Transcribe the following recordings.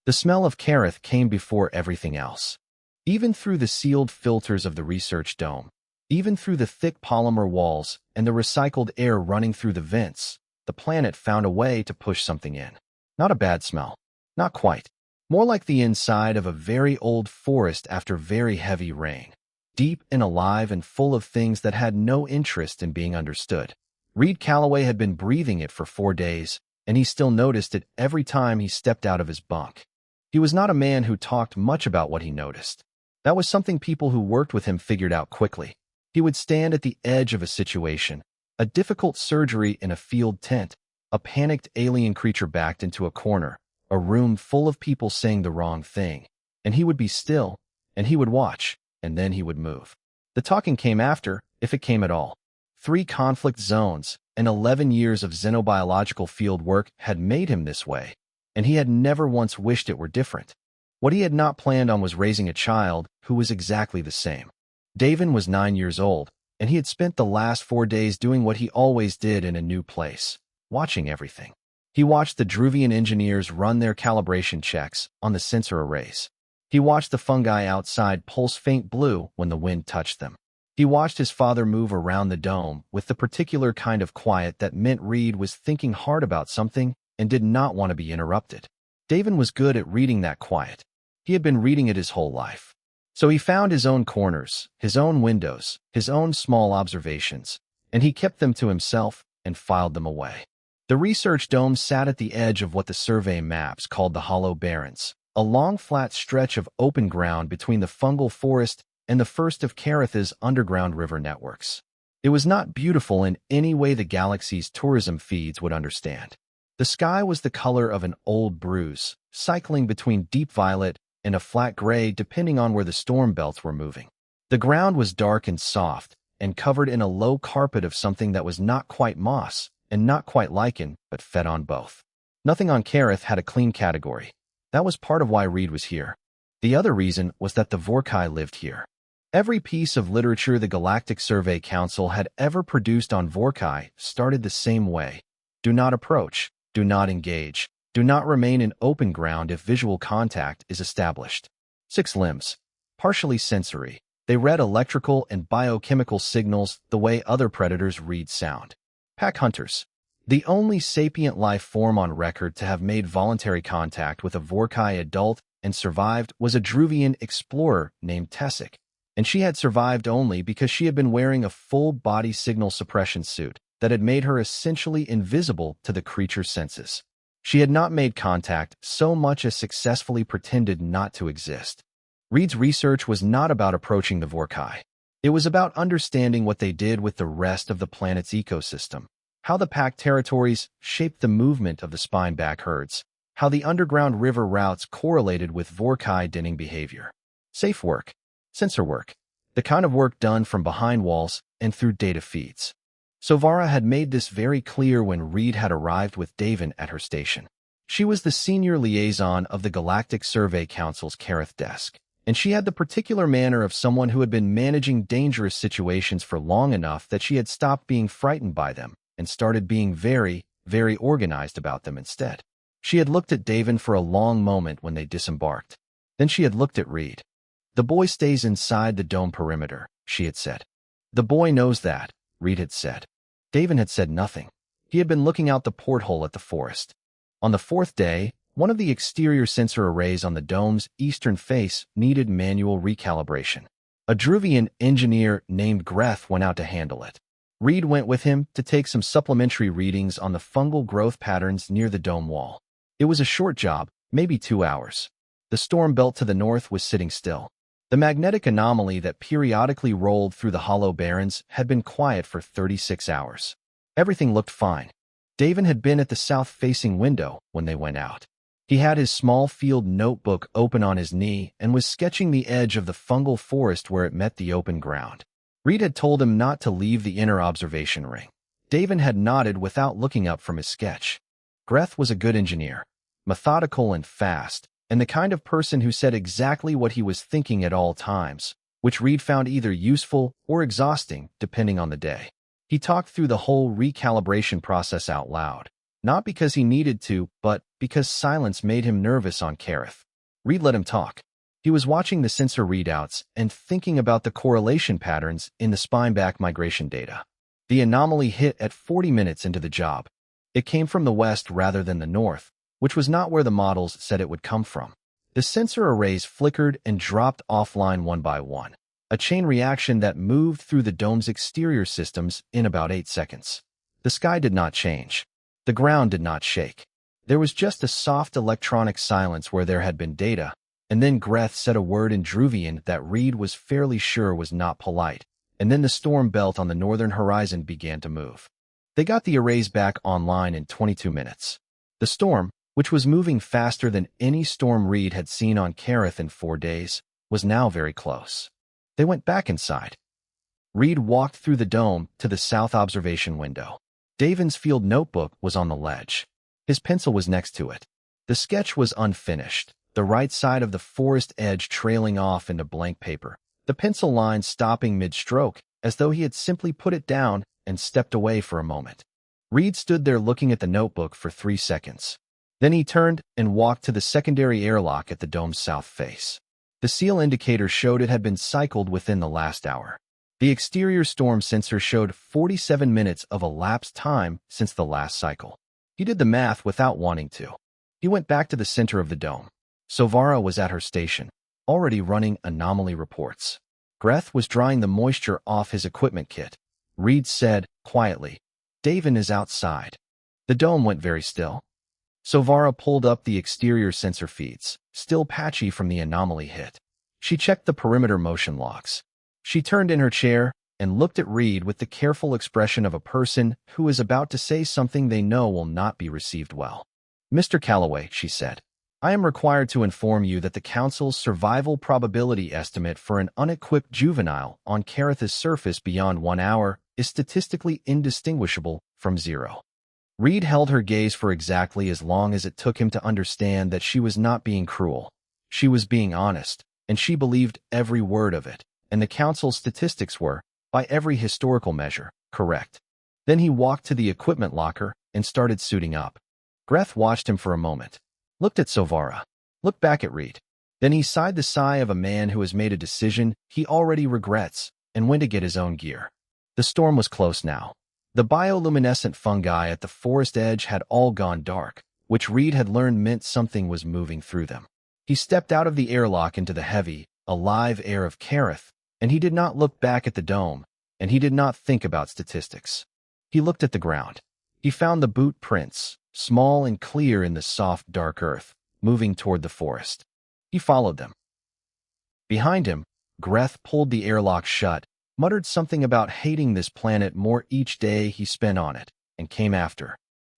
The smell of Carath came before everything else. Even through the sealed filters of the research dome, even through the thick polymer walls and the recycled air running through the vents, the planet found a way to push something in. Not a bad smell. Not quite. More like the inside of a very old forest after very heavy rain. Deep and alive and full of things that had no interest in being understood. Reed Calloway had been breathing it for 4 days, and he still noticed it every time he stepped out of his bunk. He was not a man who talked much about what he noticed. That was something people who worked with him figured out quickly. He would stand at the edge of a situation, a difficult surgery in a field tent, a panicked alien creature backed into a corner, a room full of people saying the wrong thing, and he would be still, and he would watch, and then he would move. The talking came after, if it came at all. 3 conflict zones and 11 years of xenobiological field work had made him this way, and he had never once wished it were different. What he had not planned on was raising a child who was exactly the same. Davin was 9 years old, and he had spent the last 4 days doing what he always did in a new place, watching everything. He watched the Druvian engineers run their calibration checks on the sensor arrays. He watched the fungi outside pulse faint blue when the wind touched them. He watched his father move around the dome with the particular kind of quiet that meant Reed was thinking hard about something and did not want to be interrupted. Davin was good at reading that quiet. He had been reading it his whole life. So he found his own corners, his own windows, his own small observations, and he kept them to himself and filed them away. The research dome sat at the edge of what the survey maps called the Hollow Barrens, a long flat stretch of open ground between the fungal forest and the first of Carath's underground river networks. It was not beautiful in any way the galaxy's tourism feeds would understand. The sky was the color of an old bruise, cycling between deep violet and a flat gray depending on where the storm belts were moving. The ground was dark and soft, and covered in a low carpet of something that was not quite moss, and not quite lichen, but fed on both. Nothing on Carath had a clean category. That was part of why Reed was here. The other reason was that the Vorkai lived here. Every piece of literature the Galactic Survey Council had ever produced on Vorkai started the same way. Do not approach, do not engage, do not remain in open ground if visual contact is established. 6 limbs. Partially sensory. They read electrical and biochemical signals the way other predators read sound. Pack hunters. The only sapient life form on record to have made voluntary contact with a Vorkai adult and survived was a Druvian explorer named Tessic, and she had survived only because she had been wearing a full-body signal suppression suit that had made her essentially invisible to the creature's senses. She had not made contact so much as successfully pretended not to exist. Reed's research was not about approaching the Vorkai. It was about understanding what they did with the rest of the planet's ecosystem, how the pack territories shaped the movement of the spineback herds, how the underground river routes correlated with Vorkai denning behavior. Safe work, sensor work, the kind of work done from behind walls and through data feeds. Sovara had made this very clear when Reed had arrived with Davin at her station. She was the senior liaison of the Galactic Survey Council's Carath desk, and she had the particular manner of someone who had been managing dangerous situations for long enough that she had stopped being frightened by them and started being very, very organized about them instead. She had looked at Davin for a long moment when they disembarked. Then she had looked at Reed. "The boy stays inside the dome perimeter," she had said. "The boy knows that," Reed had said. Davin had said nothing. He had been looking out the porthole at the forest. On the 4th day, one of the exterior sensor arrays on the dome's eastern face needed manual recalibration. A Druvian engineer named Greth went out to handle it. Reed went with him to take some supplementary readings on the fungal growth patterns near the dome wall. It was a short job, maybe 2 hours. The storm belt to the north was sitting still. The magnetic anomaly that periodically rolled through the Hollow Barrens had been quiet for 36 hours. Everything looked fine. Davin had been at the south-facing window when they went out. He had his small field notebook open on his knee and was sketching the edge of the fungal forest where it met the open ground. Reed had told him not to leave the inner observation ring. Davin had nodded without looking up from his sketch. Greth was a good engineer, methodical and fast, and the kind of person who said exactly what he was thinking at all times, which Reed found either useful or exhausting depending on the day. He talked through the whole recalibration process out loud, not because he needed to, but because silence made him nervous on Carath. Reed let him talk. He was watching the sensor readouts and thinking about the correlation patterns in the spine-back migration data. The anomaly hit at 40 minutes into the job. It came from the west rather than the north, which was not where the models said it would come from. The sensor arrays flickered and dropped offline one by one, a chain reaction that moved through the dome's exterior systems in about 8 seconds. The sky did not change. The ground did not shake. There was just a soft electronic silence where there had been data, and then Greth said a word in Druvian that Reed was fairly sure was not polite, and then the storm belt on the northern horizon began to move. They got the arrays back online in 22 minutes. The storm, which was moving faster than any storm Reed had seen on Carath in 4 days, was now very close. They went back inside. Reed walked through the dome to the south observation window. Davin's field notebook was on the ledge. His pencil was next to it. The sketch was unfinished, the right side of the forest edge trailing off into blank paper, the pencil line stopping mid-stroke, as though he had simply put it down and stepped away for a moment. Reed stood there looking at the notebook for 3 seconds. Then he turned and walked to the secondary airlock at the dome's south face. The seal indicator showed it had been cycled within the last hour. The exterior storm sensor showed 47 minutes of elapsed time since the last cycle. He did the math without wanting to. He went back to the center of the dome. Sovara was at her station, already running anomaly reports. Greth was drying the moisture off his equipment kit. Reed said, quietly, "Davin is outside." The dome went very still. Sovara pulled up the exterior sensor feeds, still patchy from the anomaly hit. She checked the perimeter motion logs. She turned in her chair and looked at Reed with the careful expression of a person who is about to say something they know will not be received well. "Mr. Calloway," she said, "I am required to inform you that the Council's survival probability estimate for an unequipped juvenile on Carath's surface beyond 1 hour is statistically indistinguishable from 0. Reed held her gaze for exactly as long as it took him to understand that she was not being cruel. She was being honest, and she believed every word of it, and the Council's statistics were, by every historical measure, correct. Then he walked to the equipment locker and started suiting up. Greth watched him for a moment, looked at Sovara, looked back at Reed. Then he sighed the sigh of a man who has made a decision he already regrets and went to get his own gear. The storm was close now. The bioluminescent fungi at the forest edge had all gone dark, which Reed had learned meant something was moving through them. He stepped out of the airlock into the heavy, alive air of Carath, and he did not look back at the dome, and he did not think about statistics. He looked at the ground. He found the boot prints, small and clear in the soft, dark earth, moving toward the forest. He followed them. Behind him, Greth pulled the airlock shut, muttered something about hating this planet more each day he spent on it, and came after.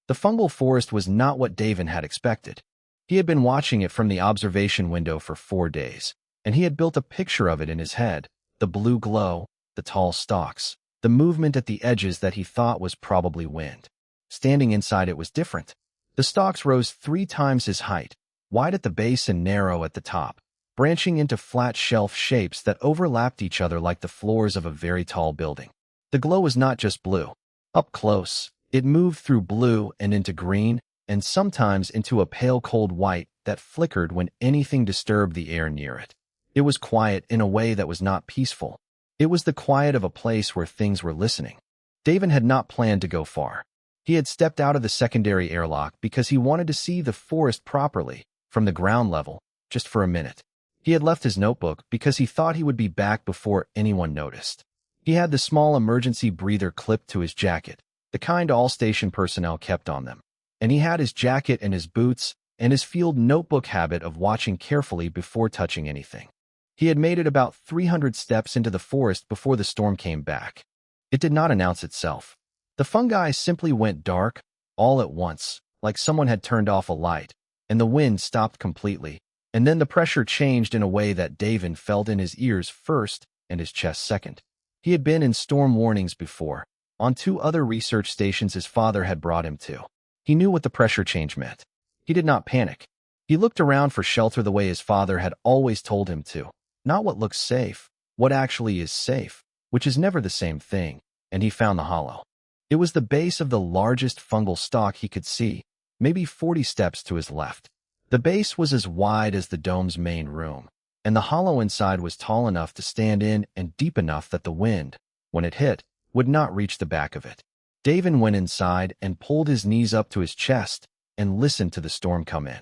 The fungal forest was not what Davin had expected. He had been watching it from the observation window for 4 days, and he had built a picture of it in his head, the blue glow, the tall stalks, the movement at the edges that he thought was probably wind. Standing inside it was different. The stalks rose 3 times his height, wide at the base and narrow at the top, branching into flat shelf shapes that overlapped each other like the floors of a very tall building. The glow was not just blue. Up close, it moved through blue and into green, and sometimes into a pale cold white that flickered when anything disturbed the air near it. It was quiet in a way that was not peaceful. It was the quiet of a place where things were listening. Davin had not planned to go far. He had stepped out of the secondary airlock because he wanted to see the forest properly, from the ground level, just for a minute. He had left his notebook because he thought he would be back before anyone noticed. He had the small emergency breather clipped to his jacket, the kind all station personnel kept on them. And he had his jacket and his boots and his field notebook habit of watching carefully before touching anything. He had made it about 300 steps into the forest before the storm came back. It did not announce itself. The fungi simply went dark, all at once, like someone had turned off a light, and the wind stopped completely, and then the pressure changed in a way that Davin felt in his ears first and his chest second. He had been in storm warnings before, on 2 other research stations his father had brought him to. He knew what the pressure change meant. He did not panic. He looked around for shelter the way his father had always told him to. Not what looks safe, what actually is safe, which is never the same thing, and he found the hollow. It was the base of the largest fungal stalk he could see, maybe 40 steps to his left. The base was as wide as the dome's main room, and the hollow inside was tall enough to stand in and deep enough that the wind, when it hit, would not reach the back of it. David went inside and pulled his knees up to his chest and listened to the storm come in.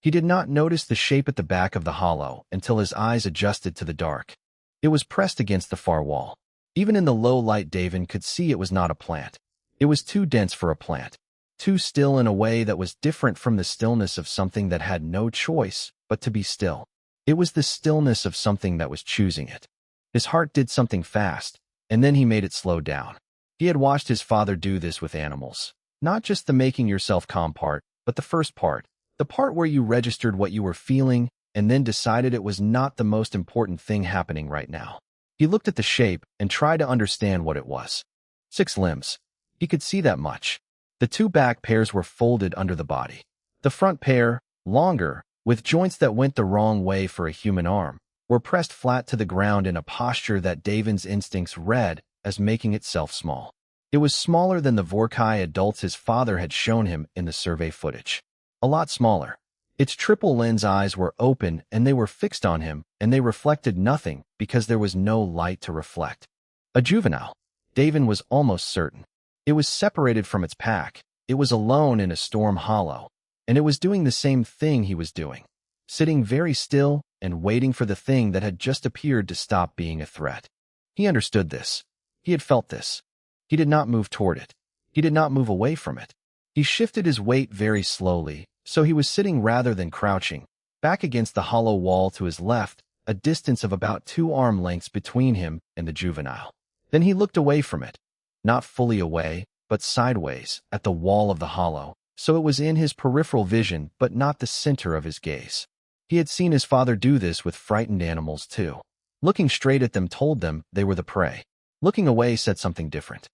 He did not notice the shape at the back of the hollow until his eyes adjusted to the dark. It was pressed against the far wall. Even in the low light, David could see it was not a plant. It was too dense for a plant, too still in a way that was different from the stillness of something that had no choice but to be still. It was the stillness of something that was choosing it. His heart did something fast, and then he made it slow down. He had watched his father do this with animals. Not just the making yourself calm part, but the first part. The part where you registered what you were feeling and then decided it was not the most important thing happening right now. He looked at the shape and tried to understand what it was. 6 limbs. He could see that much. The 2 back pairs were folded under the body. The front pair, longer, with joints that went the wrong way for a human arm, were pressed flat to the ground in a posture that David's instincts read as making itself small. It was smaller than the Vorkai adults his father had shown him in the survey footage. A lot smaller. Its triple lens eyes were open and they were fixed on him, and they reflected nothing because there was no light to reflect. A juvenile. David was almost certain. It was separated from its pack. It was alone in a storm hollow, and it was doing the same thing he was doing, sitting very still and waiting for the thing that had just appeared to stop being a threat. He understood this. He had felt this. He did not move toward it. He did not move away from it. He shifted his weight very slowly, so he was sitting rather than crouching, back against the hollow wall to his left, a distance of about 2 arm lengths between him and the juvenile. Then he looked away from it. Not fully away, but sideways, at the wall of the hollow, so it was in his peripheral vision but not the center of his gaze. He had seen his father do this with frightened animals too. Looking straight at them told them they were the prey. Looking away said something different.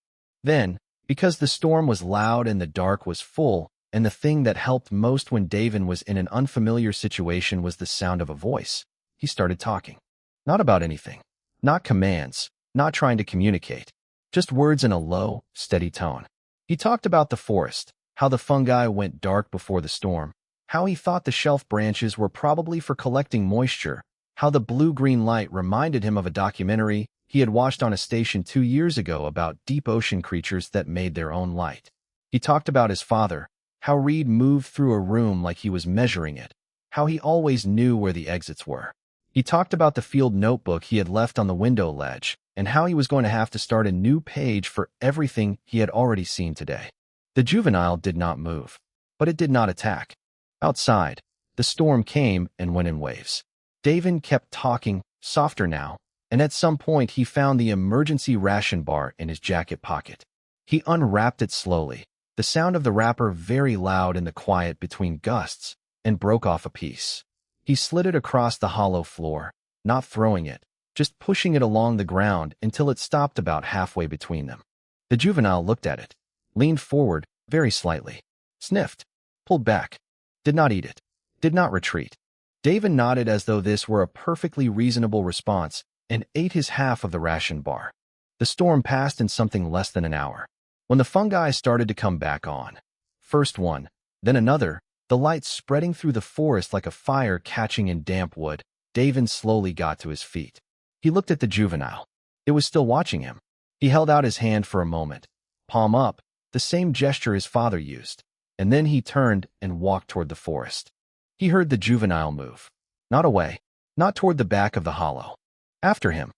Then, because the storm was loud and the dark was full, and the thing that helped most when David was in an unfamiliar situation was the sound of a voice, he started talking. Not about anything. Not commands. Not trying to communicate. Just words in a low, steady tone. He talked about the forest, how the fungi went dark before the storm, how he thought the shelf branches were probably for collecting moisture, how the blue-green light reminded him of a documentary he had watched on a station 2 years ago about deep ocean creatures that made their own light. He talked about his father, how Reed moved through a room like he was measuring it, how he always knew where the exits were. He talked about the field notebook he had left on the window ledge, and how he was going to have to start a new page for everything he had already seen today. The juvenile did not move, but it did not attack. Outside, the storm came and went in waves. David kept talking, softer now, and at some point he found the emergency ration bar in his jacket pocket. He unwrapped it slowly, the sound of the wrapper very loud in the quiet between gusts, and broke off a piece. He slid it across the hollow floor, not throwing it, just pushing it along the ground until it stopped about halfway between them. The juvenile looked at it, leaned forward very slightly, sniffed, pulled back, did not eat it, did not retreat. David nodded as though this were a perfectly reasonable response and ate his half of the ration bar. The storm passed in something less than an hour. When the fungi started to come back on, first one, then another, the light spreading through the forest like a fire catching in damp wood, David slowly got to his feet. He looked at the juvenile. It was still watching him. He held out his hand for a moment, palm up, the same gesture his father used, and then he turned and walked toward the forest. He heard the juvenile move. Not away, not toward the back of the hollow. After him.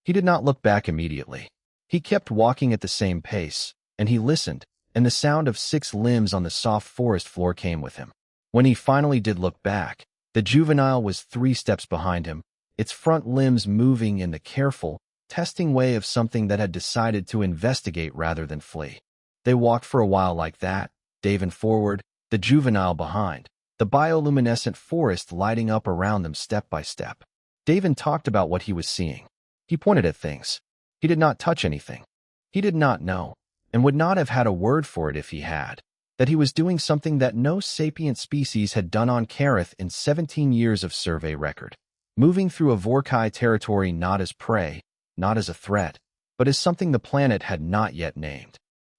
He did not look back immediately. He kept walking at the same pace, and he listened, and the sound of 6 limbs on the soft forest floor came with him. When he finally did look back, the juvenile was 3 steps behind him, its front limbs moving in the careful, testing way of something that had decided to investigate rather than flee. They walked for a while like that, David forward, the juvenile behind, the bioluminescent forest lighting up around them step by step. David talked about what he was seeing. He pointed at things. He did not touch anything. He did not know, and would not have had a word for it if he had, that he was doing something that no sapient species had done on Carath in 17 years of survey record. Moving through a Vorkai territory not as prey, not as a threat, but as something the planet had not yet named.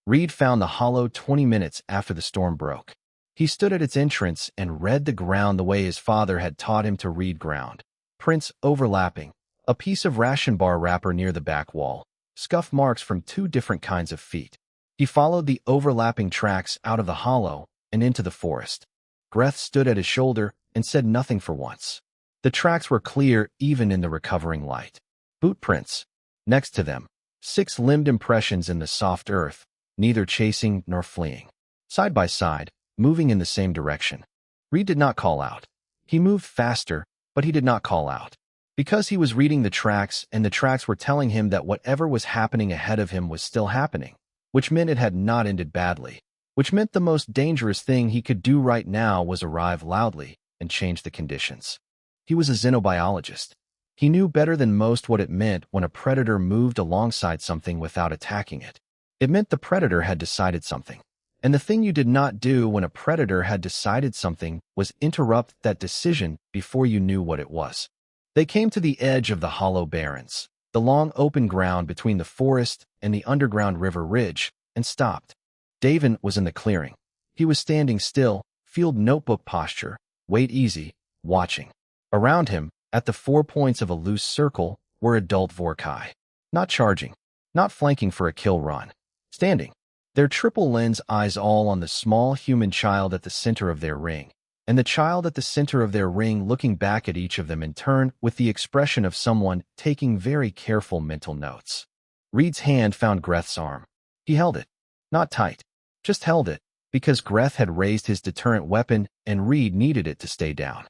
Reed found the hollow 20 minutes after the storm broke. He stood at its entrance and read the ground the way his father had taught him to read ground. Prints overlapping, a piece of ration bar wrapper near the back wall, scuff marks from two different kinds of feet. He followed the overlapping tracks out of the hollow and into the forest. Carath stood at his shoulder and said nothing for once. The tracks were clear even in the recovering light. Boot prints. Next to them, 6-limbed impressions in the soft earth, neither chasing nor fleeing. Side by side, moving in the same direction. Reed did not call out. He moved faster, but he did not call out. Because he was reading the tracks, and the tracks were telling him that whatever was happening ahead of him was still happening, which meant it had not ended badly, which meant the most dangerous thing he could do right now was arrive loudly and change the conditions. He was a xenobiologist. He knew better than most what it meant when a predator moved alongside something without attacking it. It meant the predator had decided something. And the thing you did not do when a predator had decided something was interrupt that decision before you knew what it was. They came to the edge of the hollow barrens, the long open ground between the forest and the underground river ridge, and stopped. Davin was in the clearing. He was standing still, field notebook posture, weight easy, watching. Around him, at the 4 points of a loose circle, were adult Vorkai. Not charging, not flanking for a kill run. Standing. Their triple lens eyes all on the small human child at the center of their ring, and the child at the center of their ring looking back at each of them in turn with the expression of someone taking very careful mental notes. Reed's hand found Carath's arm. He held it. Not tight. Just held it, because Carath had raised his deterrent weapon and Reed needed it to stay down.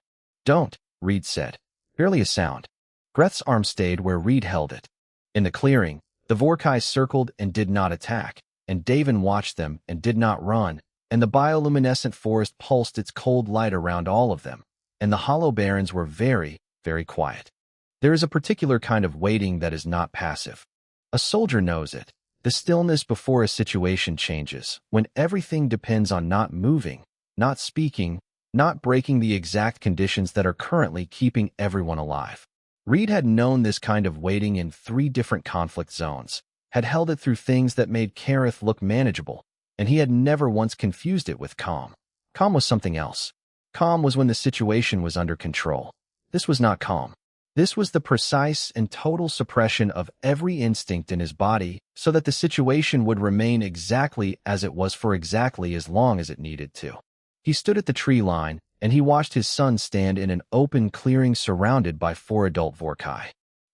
Don't, Reed said. Barely a sound. Carath's arm stayed where Reed held it. In the clearing, the Vorkai circled and did not attack, and Davin watched them and did not run, and the bioluminescent forest pulsed its cold light around all of them, and the hollow barrens were very, very quiet. There is a particular kind of waiting that is not passive. A soldier knows it, the stillness before a situation changes, when everything depends on not moving, not speaking, not breaking the exact conditions that are currently keeping everyone alive. Reed had known this kind of waiting in 3 different conflict zones, had held it through things that made Carath look manageable, and he had never once confused it with calm. Calm was something else. Calm was when the situation was under control. This was not calm. This was the precise and total suppression of every instinct in his body so that the situation would remain exactly as it was for exactly as long as it needed to. He stood at the tree line, and he watched his son stand in an open clearing surrounded by 4 adult Vorkai.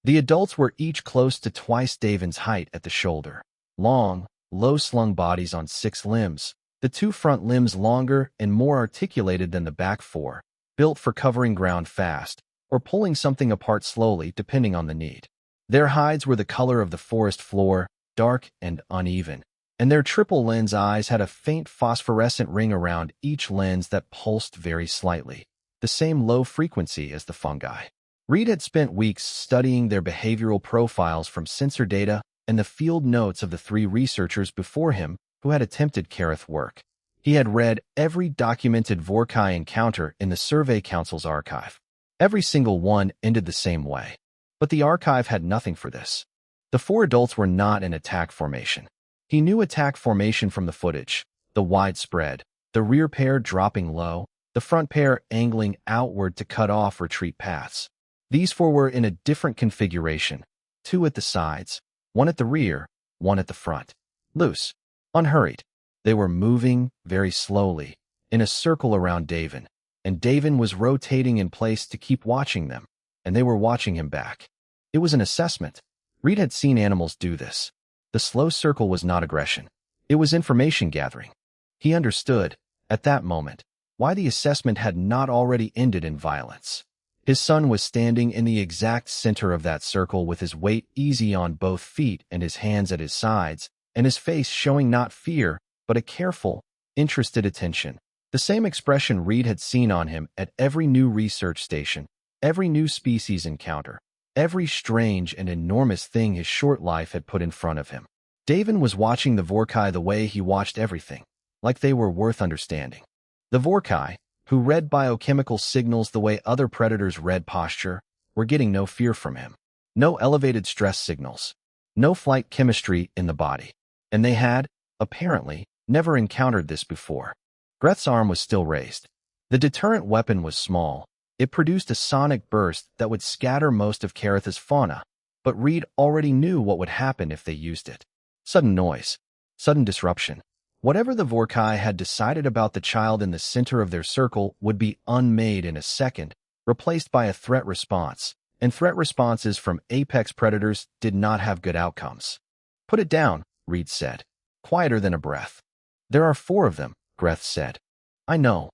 The adults were each close to twice Davin's height at the shoulder. Long, low-slung bodies on 6 limbs, the 2 front limbs longer and more articulated than the back 4, built for covering ground fast, or pulling something apart slowly depending on the need. Their hides were the color of the forest floor, dark and uneven, and their triple lens eyes had a faint phosphorescent ring around each lens that pulsed very slightly, the same low frequency as the fungi. Reed had spent weeks studying their behavioral profiles from sensor data and the field notes of the 3 researchers before him who had attempted Carath work. He had read every documented Vorkai encounter in the Survey Council's archive. Every single one ended the same way. But the archive had nothing for this. The 4 adults were not in attack formation. He knew attack formation from the footage, the widespread, the rear pair dropping low, the front pair angling outward to cut off retreat paths. These 4 were in a different configuration, 2 at the sides, 1 at the rear, 1 at the front. Loose, unhurried. They were moving very slowly, in a circle around Davin, and Davin was rotating in place to keep watching them, and they were watching him back. It was an assessment. Reed had seen animals do this. The slow circle was not aggression. It was information gathering. He understood, at that moment, why the assessment had not already ended in violence. His son was standing in the exact center of that circle with his weight easy on both feet and his hands at his sides, and his face showing not fear, but a careful, interested attention. The same expression Reed had seen on him at every new research station, every new species encounter, every strange and enormous thing his short life had put in front of him. Davin was watching the Vorkai the way he watched everything, like they were worth understanding. The Vorkai, who read biochemical signals the way other predators read posture, were getting no fear from him. No elevated stress signals. No flight chemistry in the body. And they had, apparently, never encountered this before. Greth's arm was still raised. The deterrent weapon was small. It produced a sonic burst that would scatter most of Carath's fauna, but Reed already knew what would happen if they used it. Sudden noise. Sudden disruption. Whatever the Vorkai had decided about the child in the center of their circle would be unmade in a second, replaced by a threat response, and threat responses from apex predators did not have good outcomes. "Put it down," Reed said, quieter than a breath. "There are 4 of them," Greth said. "I know."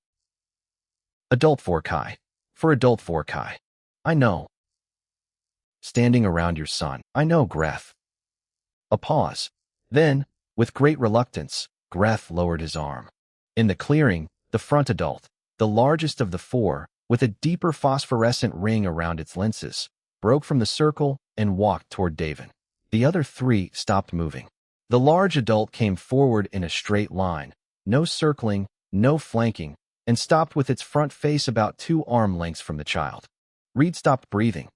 "Adult Vorkai. For adult Vorkai. I know." "Standing around your son. I know, Greth." A pause. Then, with great reluctance, Greth lowered his arm. In the clearing, the front adult, the largest of the 4, with a deeper phosphorescent ring around its lenses, broke from the circle and walked toward Davin. The other 3 stopped moving. The large adult came forward in a straight line, no circling, no flanking, and stopped with its front face about 2 arm lengths from the child. Reed stopped breathing.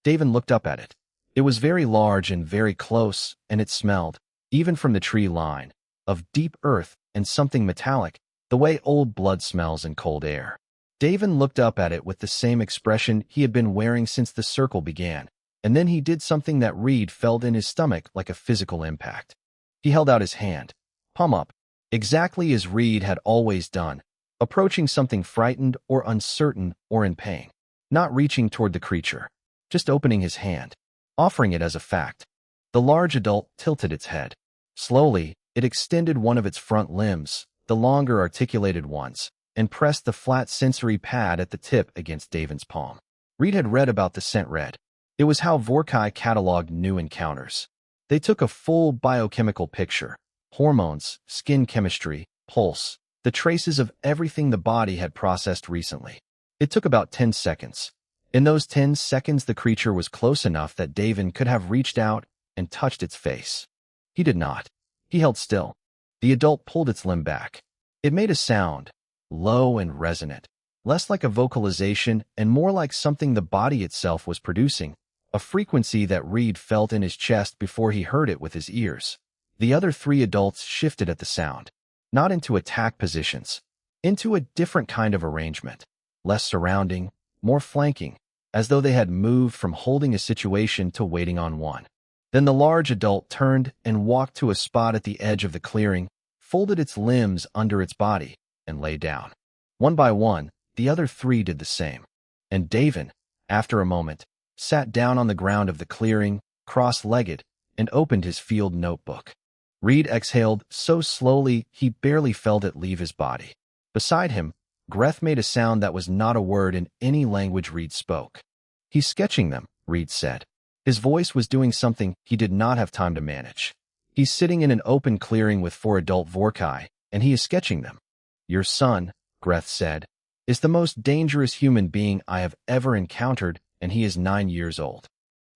Davin looked up at it. It was very large and very close, and it smelled, even from the tree line, of deep earth and something metallic, the way old blood smells in cold air. Davin looked up at it with the same expression he had been wearing since the circle began, and then he did something that Reed felt in his stomach like a physical impact. He held out his hand, palm up, exactly as Reed had always done, approaching something frightened or uncertain or in pain, not reaching toward the creature, just opening his hand, offering it as a fact. The large adult tilted its head. Slowly, it extended one of its front limbs, the longer articulated ones, and pressed the flat sensory pad at the tip against Davin's palm. Reed had read about the scent red. It was how Vorkai cataloged new encounters. They took a full biochemical picture: hormones, skin chemistry, pulse, the traces of everything the body had processed recently. It took about 10 seconds. In those 10 seconds, the creature was close enough that Davin could have reached out and touched its face. He did not. He held still. The adult pulled its limb back. It made a sound, low and resonant, less like a vocalization and more like something the body itself was producing, a frequency that Reed felt in his chest before he heard it with his ears. The other 3 adults shifted at the sound, not into attack positions, into a different kind of arrangement, less surrounding, more flanking, as though they had moved from holding a situation to waiting on one. Then the large adult turned and walked to a spot at the edge of the clearing, folded its limbs under its body, and lay down. One by one, the other 3 did the same. And Davin, after a moment, sat down on the ground of the clearing, cross-legged, and opened his field notebook. Reed exhaled so slowly he barely felt it leave his body. Beside him, Greth made a sound that was not a word in any language Reed spoke. "He's sketching them," Reed said. His voice was doing something he did not have time to manage. "He's sitting in an open clearing with 4 adult Vorkai, and he is sketching them." "Your son," Greth said, "is the most dangerous human being I have ever encountered, and he is 9 years old."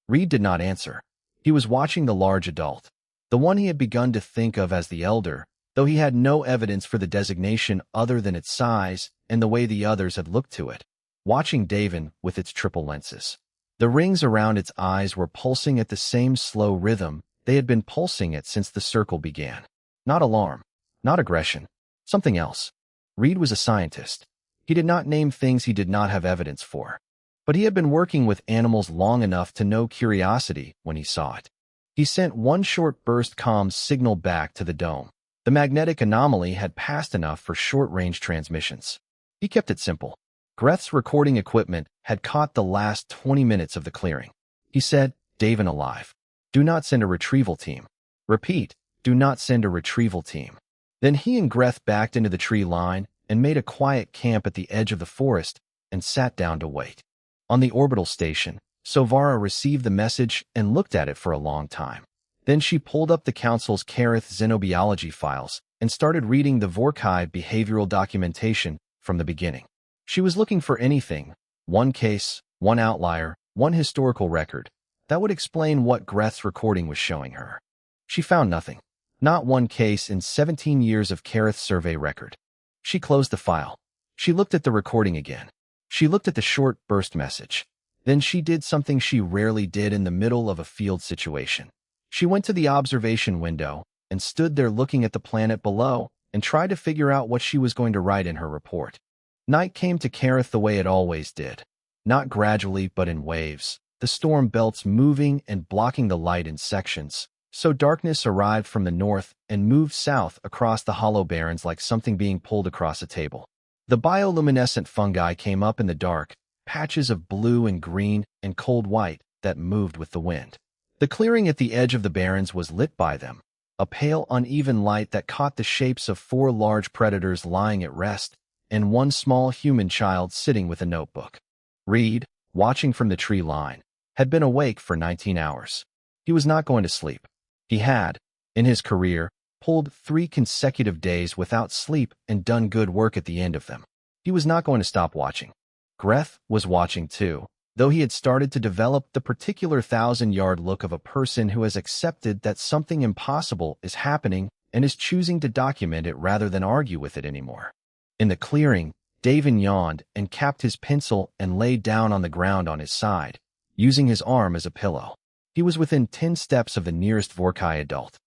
Reed did not answer. He was watching the large adult, the one he had begun to think of as the elder, though he had no evidence for the designation other than its size and the way the others had looked to it, watching Davin with its triple lenses. The rings around its eyes were pulsing at the same slow rhythm they had been pulsing at since the circle began. Not alarm, not aggression, something else. Reed was a scientist. He did not name things he did not have evidence for. But he had been working with animals long enough to know curiosity when he saw it. He sent one short burst comms signal back to the dome. The magnetic anomaly had passed enough for short-range transmissions. He kept it simple. Greth's recording equipment had caught the last 20 minutes of the clearing. He said, "Davin alive. Do not send a retrieval team. Repeat, do not send a retrieval team." Then he and Greth backed into the tree line and made a quiet camp at the edge of the forest and sat down to wait. On the orbital station, Sovara received the message and looked at it for a long time. Then she pulled up the Council's Carath xenobiology files and started reading the Vorkai behavioral documentation from the beginning. She was looking for anything, one case, one outlier, one historical record, that would explain what Greth's recording was showing her. She found nothing. Not one case in 17 years of Carath's survey record. She closed the file. She looked at the recording again. She looked at the short burst message. Then she did something she rarely did in the middle of a field situation. She went to the observation window and stood there looking at the planet below and tried to figure out what she was going to write in her report. Night came to Carath the way it always did. Not gradually, but in waves, the storm belts moving and blocking the light in sections. So darkness arrived from the north and moved south across the hollow barrens like something being pulled across a table. The bioluminescent fungi came up in the dark, patches of blue and green and cold white that moved with the wind. The clearing at the edge of the barrens was lit by them, a pale, uneven light that caught the shapes of 4 large predators lying at rest and 1 small human child sitting with a notebook. Reed, watching from the tree line, had been awake for 19 hours. He was not going to sleep. He had, in his career, pulled 3 consecutive days without sleep and done good work at the end of them. He was not going to stop watching. Greth was watching too, though he had started to develop the particular 1,000-yard look of a person who has accepted that something impossible is happening and is choosing to document it rather than argue with it anymore. In the clearing, Davin yawned and capped his pencil and lay down on the ground on his side, using his arm as a pillow. He was within 10 steps of the nearest Vorkai adult.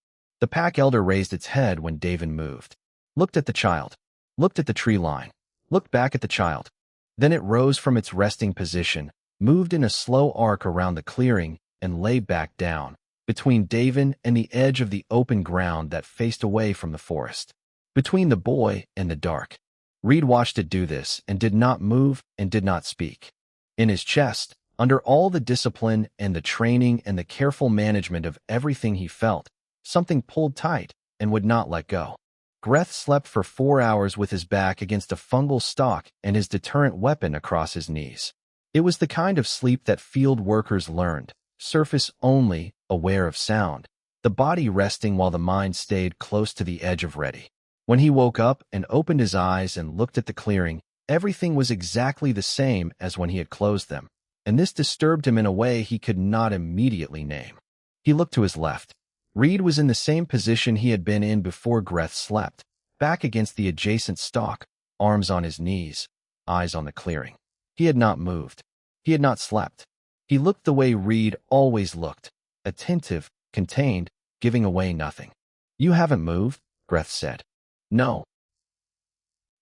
The pack elder raised its head when Davin moved, looked at the child, looked at the tree line, looked back at the child. Then it rose from its resting position, moved in a slow arc around the clearing, and lay back down, between Davin and the edge of the open ground that faced away from the forest, between the boy and the dark. Reed watched it do this and did not move and did not speak. In his chest, under all the discipline and the training and the careful management of everything he felt, something pulled tight and would not let go. Greth slept for 4 hours with his back against a fungal stalk and his deterrent weapon across his knees. It was the kind of sleep that field workers learned, surface only, aware of sound, the body resting while the mind stayed close to the edge of ready. When he woke up and opened his eyes and looked at the clearing, everything was exactly the same as when he had closed them, and this disturbed him in a way he could not immediately name. He looked to his left. Reed was in the same position he had been in before Greth slept, back against the adjacent stalk, arms on his knees, eyes on the clearing. He had not moved. He had not slept. He looked the way Reed always looked, attentive, contained, giving away nothing. "You haven't moved," Greth said. "No.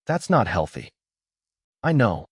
That's not healthy." "I know."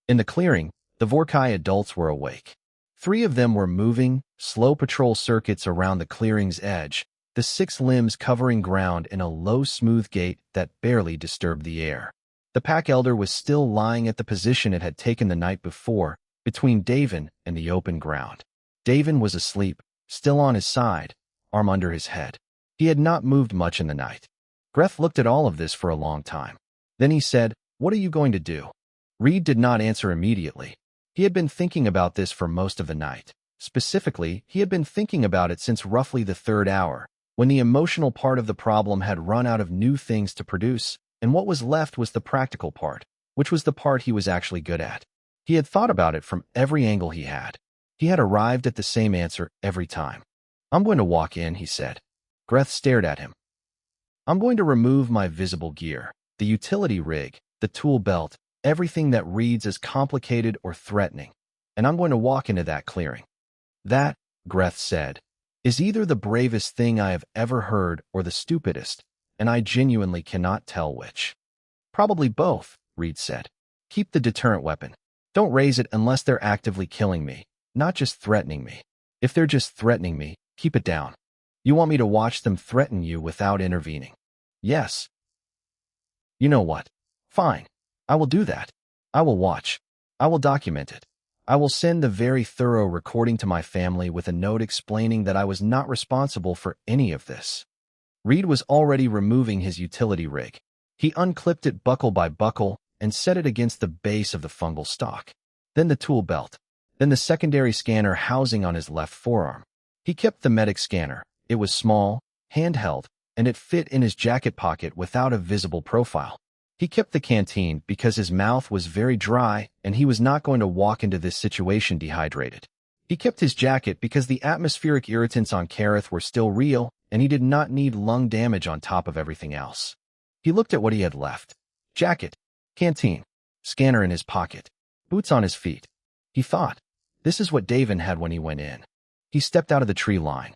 In the clearing, the Vorkai adults were awake. 3 of them were moving, slow patrol circuits around the clearing's edge, the 6 limbs covering ground in a low, smooth gait that barely disturbed the air. The pack elder was still lying at the position it had taken the night before, between Davin and the open ground. Davin was asleep, still on his side, arm under his head. He had not moved much in the night. Greth looked at all of this for a long time. Then he said, "What are you going to do?" Reed did not answer immediately. He had been thinking about this for most of the night. Specifically, he had been thinking about it since roughly the 3rd hour, when the emotional part of the problem had run out of new things to produce, and what was left was the practical part, which was the part he was actually good at. He had thought about it from every angle he had. He had arrived at the same answer every time. "I'm going to walk in," he said. Greth stared at him. "I'm going to remove my visible gear, the utility rig, the tool belt, everything that reads as complicated or threatening, and I'm going to walk into that clearing." "That," Greth said, "is either the bravest thing I have ever heard or the stupidest, and I genuinely cannot tell which." "Probably both," Reed said. "Keep the deterrent weapon. Don't raise it unless they're actively killing me, not just threatening me. If they're just threatening me, keep it down. You want me to watch them threaten you without intervening?" "Yes." "You know what? Fine. I will do that. I will watch. I will document it. I will send the very thorough recording to my family with a note explaining that I was not responsible for any of this." Reed was already removing his utility rig. He unclipped it buckle by buckle and set it against the base of the fungal stalk. Then the tool belt. Then the secondary scanner housing on his left forearm. He kept the medic scanner. It was small, handheld, and it fit in his jacket pocket without a visible profile. He kept the canteen because his mouth was very dry and he was not going to walk into this situation dehydrated. He kept his jacket because the atmospheric irritants on Carath were still real and he did not need lung damage on top of everything else. He looked at what he had left. Jacket, canteen, scanner in his pocket, boots on his feet. He thought, this is what Davin had when he went in. He stepped out of the tree line.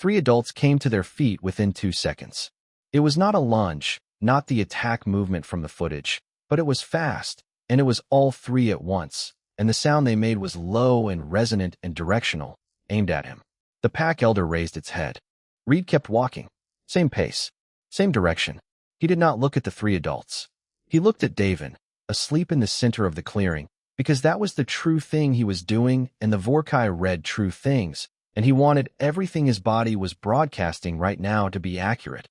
Three adults came to their feet within 2 seconds. It was not a lunge, not the attack movement from the footage, but it was fast, and it was all three at once, and the sound they made was low and resonant and directional, aimed at him. The pack elder raised its head. Reed kept walking. Same pace, same direction. He did not look at the three adults. He looked at Davin, asleep in the center of the clearing, because that was the true thing he was doing, and the Vorkai read true things, and he wanted everything his body was broadcasting right now to be accurate.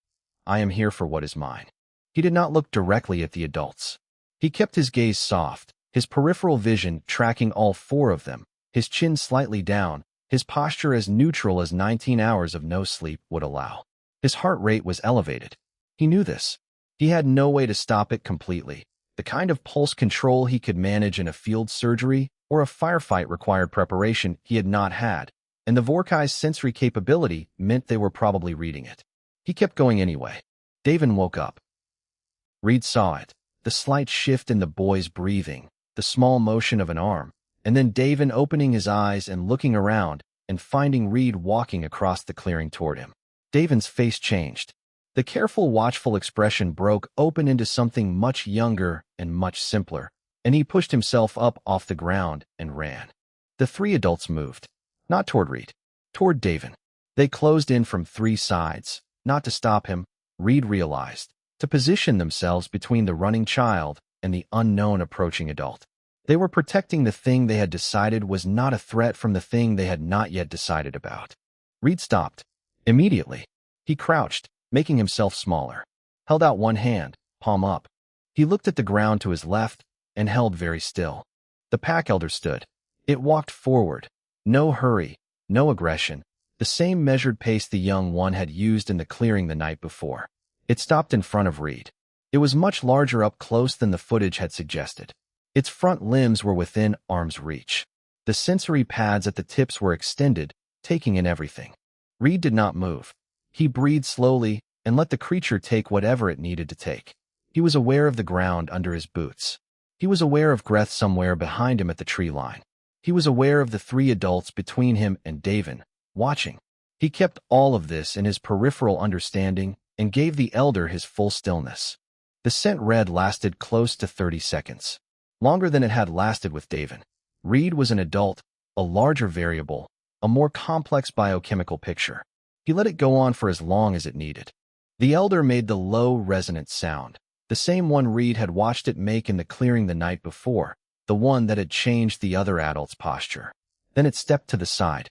I am here for what is mine. He did not look directly at the adults. He kept his gaze soft, his peripheral vision tracking all four of them, his chin slightly down, his posture as neutral as 19 hours of no sleep would allow. His heart rate was elevated. He knew this. He had no way to stop it completely. The kind of pulse control he could manage in a field surgery or a firefight required preparation he had not had, and the Vorkai's sensory capability meant they were probably reading it. He kept going anyway. Davin woke up. Reed saw it, the slight shift in the boy's breathing, the small motion of an arm, and then Davin opening his eyes and looking around and finding Reed walking across the clearing toward him. Davin's face changed. The careful, watchful expression broke open into something much younger and much simpler, and he pushed himself up off the ground and ran. The three adults moved, not toward Reed, toward Davin. They closed in from three sides, not to stop him, Reed realized, to position themselves between the running child and the unknown approaching adult. They were protecting the thing they had decided was not a threat from the thing they had not yet decided about. Reed stopped. Immediately, he crouched, making himself smaller, held out one hand, palm up. He looked at the ground to his left and held very still. The pack elder stood. It walked forward. No hurry, no aggression, the same measured pace the young one had used in the clearing the night before. It stopped in front of Reed. It was much larger up close than the footage had suggested. Its front limbs were within arm's reach. The sensory pads at the tips were extended, taking in everything. Reed did not move. He breathed slowly and let the creature take whatever it needed to take. He was aware of the ground under his boots. He was aware of Greth somewhere behind him at the tree line. He was aware of the three adults between him and Davin, watching. He kept all of this in his peripheral understanding and gave the elder his full stillness. The scent red lasted close to 30 seconds. Longer than it had lasted with Davin. Reed was an adult, a larger variable, a more complex biochemical picture. He let it go on for as long as it needed. The elder made the low, resonant sound, the same one Reed had watched it make in the clearing the night before, the one that had changed the other adult's posture. Then it stepped to the side.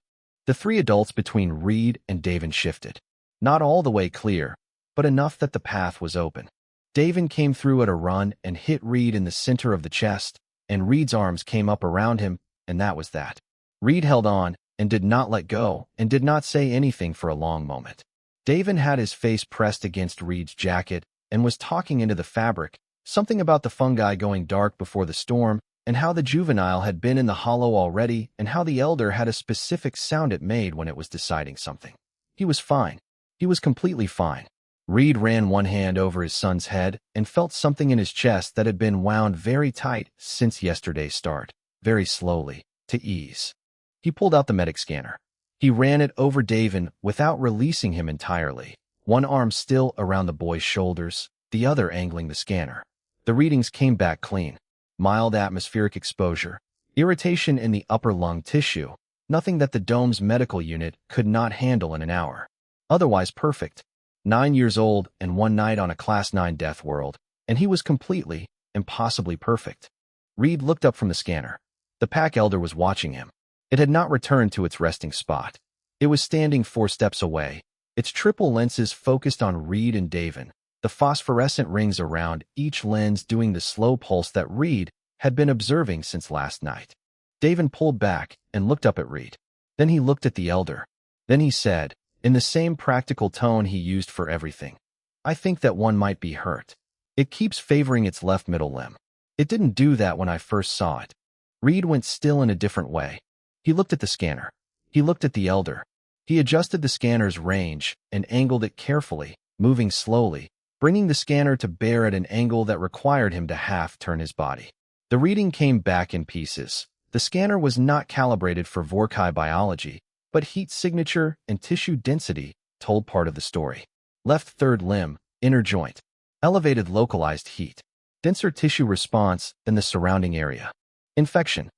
The three adults between Reed and Davin shifted. Not all the way clear, but enough that the path was open. Davin came through at a run and hit Reed in the center of the chest, and Reed's arms came up around him, and that was that. Reed held on and did not let go and did not say anything for a long moment. Davin had his face pressed against Reed's jacket and was talking into the fabric, something about the fungi going dark before the storm, and how the juvenile had been in the hollow already, and how the elder had a specific sound it made when it was deciding something. He was fine. He was completely fine. Reed ran one hand over his son's head and felt something in his chest that had been wound very tight since yesterday's start, very slowly, to ease. He pulled out the medic scanner. He ran it over Davin without releasing him entirely, one arm still around the boy's shoulders, the other angling the scanner. The readings came back clean. Mild atmospheric exposure, irritation in the upper lung tissue, nothing that the dome's medical unit could not handle in an hour. Otherwise perfect. 9 years old and one night on a Class 9 Deathworld, and he was completely, impossibly perfect. Reed looked up from the scanner. The pack elder was watching him. It had not returned to its resting spot. It was standing 4 steps away, its triple lenses focused on Reed and Davin, the phosphorescent rings around each lens doing the slow pulse that Reed had been observing since last night. Davin pulled back and looked up at Reed. Then he looked at the elder. Then he said, in the same practical tone he used for everything, "I think that one might be hurt. It keeps favoring its left middle limb. It didn't do that when I first saw it." Reed went still in a different way. He looked at the scanner. He looked at the elder. He adjusted the scanner's range and angled it carefully, moving slowly, bringing the scanner to bear at an angle that required him to half-turn his body. The reading came back in pieces. The scanner was not calibrated for Vorkai biology, but heat signature and tissue density told part of the story. Left third limb, inner joint. Elevated localized heat. Denser tissue response than the surrounding area. Infection.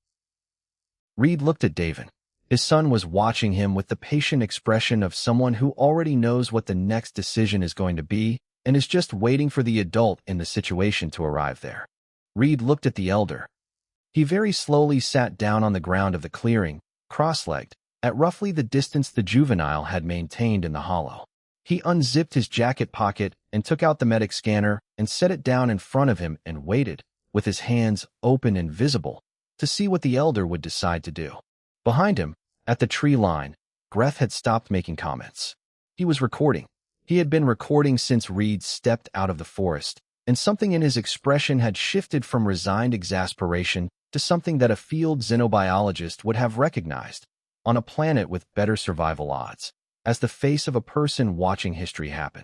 Reed looked at Davin. His son was watching him with the patient expression of someone who already knows what the next decision is going to be and is just waiting for the adult in the situation to arrive there. Reed looked at the elder. He very slowly sat down on the ground of the clearing, cross-legged, at roughly the distance the juvenile had maintained in the hollow. He unzipped his jacket pocket and took out the medic scanner and set it down in front of him and waited, with his hands open and visible, to see what the elder would decide to do. Behind him, at the tree line, Greth had stopped making comments. He was recording. He had been recording since Reed stepped out of the forest, and something in his expression had shifted from resigned exasperation to something that a field xenobiologist would have recognized, on a planet with better survival odds, as the face of a person watching history happen.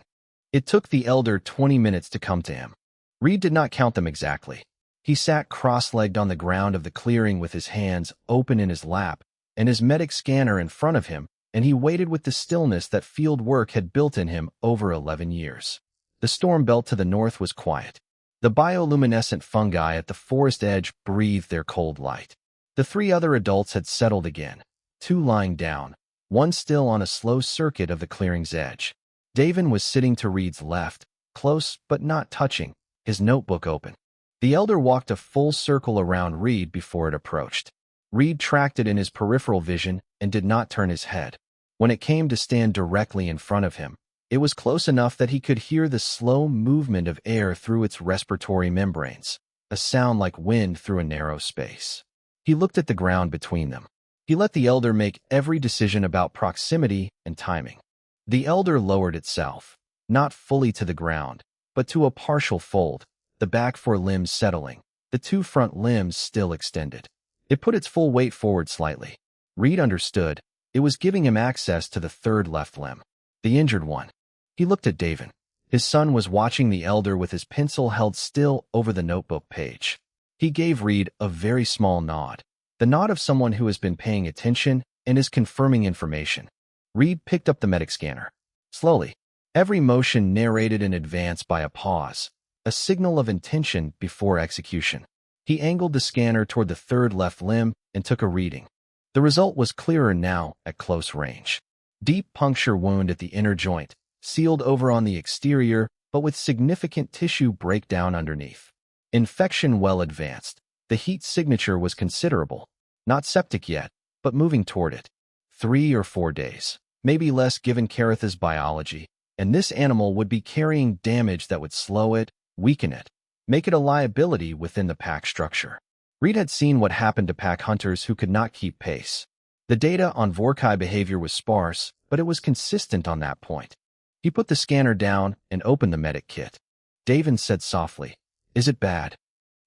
It took the elder 20 minutes to come to him. Reed did not count them exactly. He sat cross-legged on the ground of the clearing with his hands open in his lap and his medic scanner in front of him, and he waited with the stillness that field work had built in him over 11 years. The storm belt to the north was quiet. The bioluminescent fungi at the forest edge breathed their cold light. The three other adults had settled again, two lying down, one still on a slow circuit of the clearing's edge. Davin was sitting to Reed's left, close but not touching, his notebook open. The elder walked a full circle around Reed before it approached. Reed tracked it in his peripheral vision and did not turn his head. When it came to stand directly in front of him, it was close enough that he could hear the slow movement of air through its respiratory membranes, a sound like wind through a narrow space. He looked at the ground between them. He let the elder make every decision about proximity and timing. The elder lowered itself, not fully to the ground, but to a partial fold, the back four limbs settling, the two front limbs still extended. It put its full weight forward slightly. Reed understood. It was giving him access to the third left limb, the injured one. He looked at Davin. His son was watching the elder with his pencil held still over the notebook page. He gave Reed a very small nod, the nod of someone who has been paying attention and is confirming information. Reed picked up the medic scanner. Slowly, every motion narrated in advance by a pause, a signal of intention before execution. He angled the scanner toward the third left limb and took a reading. The result was clearer now at close range. Deep puncture wound at the inner joint, sealed over on the exterior, but with significant tissue breakdown underneath. Infection well advanced. The heat signature was considerable. Not septic yet, but moving toward it. 3 or 4 days, maybe less given Carath's biology, and this animal would be carrying damage that would slow it, weaken it, make it a liability within the pack structure. Reed had seen what happened to pack hunters who could not keep pace. The data on Vorkai behavior was sparse, but it was consistent on that point. He put the scanner down and opened the medic kit. Davin said softly, "Is it bad?"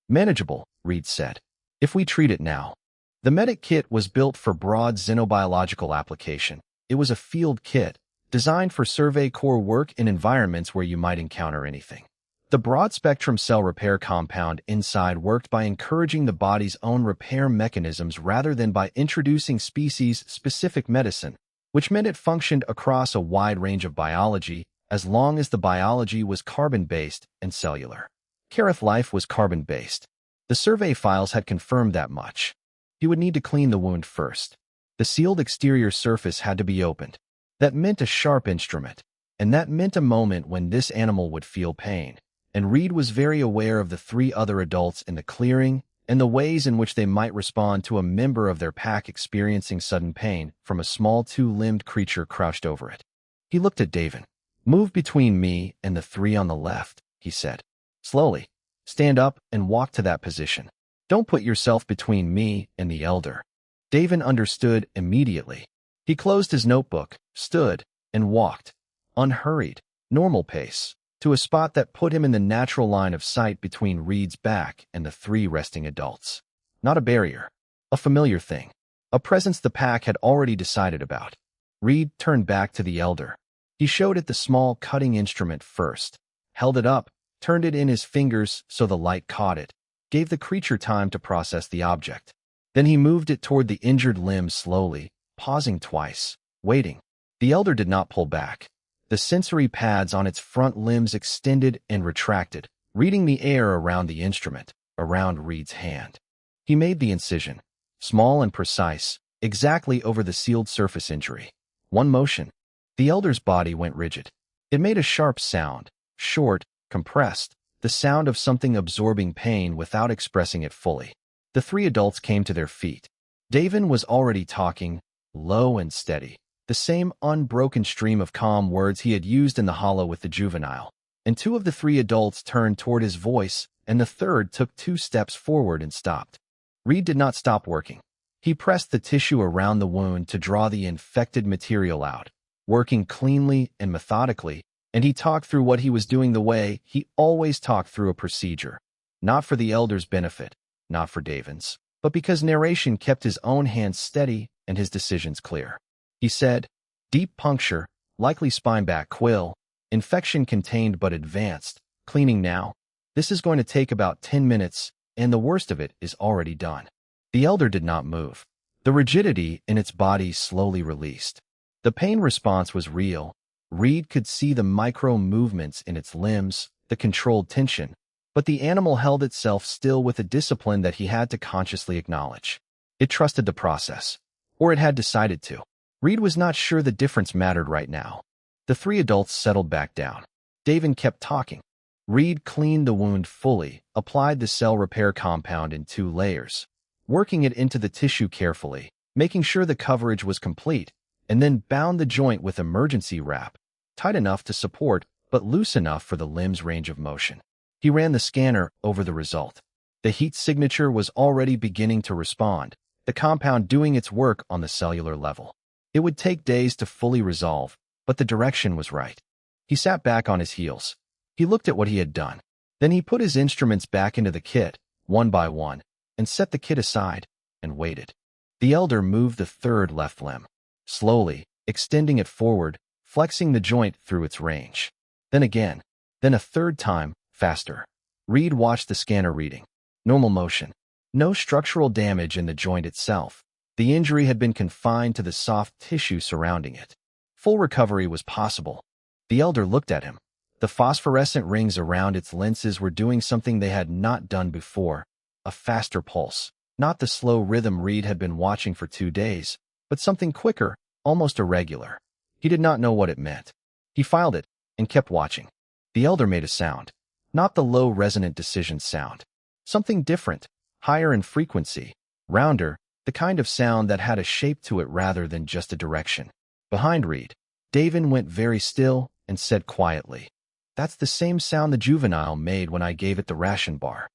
"Manageable," Reed said, "if we treat it now." The medic kit was built for broad xenobiological application. It was a field kit, designed for Survey Corps work in environments where you might encounter anything. The broad-spectrum cell repair compound inside worked by encouraging the body's own repair mechanisms rather than by introducing species-specific medicine, which meant it functioned across a wide range of biology as long as the biology was carbon-based and cellular. Carath life was carbon-based. The survey files had confirmed that much. He would need to clean the wound first. The sealed exterior surface had to be opened. That meant a sharp instrument, and that meant a moment when this animal would feel pain. And Reed was very aware of the 3 other adults in the clearing and the ways in which they might respond to a member of their pack experiencing sudden pain from a small 2-limbed creature crouched over it. He looked at Davin. "Move between me and the 3 on the left," he said. "Slowly. Stand up and walk to that position. Don't put yourself between me and the elder." Davin understood immediately. He closed his notebook, stood, and walked, unhurried, normal pace, to a spot that put him in the natural line of sight between Reed's back and the 3 resting adults. Not a barrier. A familiar thing. A presence the pack had already decided about. Reed turned back to the elder. He showed it the small cutting instrument first, held it up, turned it in his fingers so the light caught it, gave the creature time to process the object. Then he moved it toward the injured limb slowly, pausing twice, waiting. The elder did not pull back. The sensory pads on its front limbs extended and retracted, reading the air around the instrument, around Reed's hand. He made the incision, small and precise, exactly over the sealed surface injury. One motion. The elder's body went rigid. It made a sharp sound, short, compressed, the sound of something absorbing pain without expressing it fully. The three adults came to their feet. Davin was already talking, low and steady, the same unbroken stream of calm words he had used in the hollow with the juvenile. And two of the three adults turned toward his voice, and the third took 2 steps forward and stopped. Reed did not stop working. He pressed the tissue around the wound to draw the infected material out, working cleanly and methodically, and he talked through what he was doing the way he always talked through a procedure. Not for the elder's benefit, not for Davin's, but because Narration kept his own hands steady and his decisions clear. He said, "Deep puncture, likely spine back quill, infection contained but advanced, cleaning now. This is going to take about 10 minutes, and the worst of it is already done." The elder did not move. The rigidity in its body slowly released. The pain response was real. Reed could see the micro movements in its limbs, the controlled tension, but the animal held itself still with a discipline that he had to consciously acknowledge. It trusted the process, or it had decided to. Reed was not sure the difference mattered right now. The three adults settled back down. Davin kept talking. Reed cleaned the wound fully, applied the cell repair compound in 2 layers, working it into the tissue carefully, making sure the coverage was complete, and then bound the joint with emergency wrap, tight enough to support but loose enough for the limb's range of motion. He ran the scanner over the result. The heat signature was already beginning to respond, the compound doing its work on the cellular level. It would take days to fully resolve, but the direction was right. He sat back on his heels. He looked at what he had done. Then he put his instruments back into the kit, one by one, and set the kit aside, and waited. The elder moved the third left limb, slowly, extending it forward, flexing the joint through its range. Then again, then a third time, faster. Reed watched the scanner reading. Normal motion. No structural damage in the joint itself. The injury had been confined to the soft tissue surrounding it. Full recovery was possible. The elder looked at him. The phosphorescent rings around its lenses were doing something they had not done before. A faster pulse. Not the slow rhythm Reed had been watching for 2 days, but something quicker, almost irregular. He did not know what it meant. He filed it and kept watching. The elder made a sound. Not the low resonant decision sound. Something different, higher in frequency, rounder, the kind of sound that had a shape to it rather than just a direction. Behind Reed, Davin went very still and said quietly, "That's the same sound the juvenile made when I gave it the ration bar."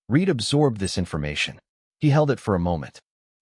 Reed absorbed this information. He held it for a moment.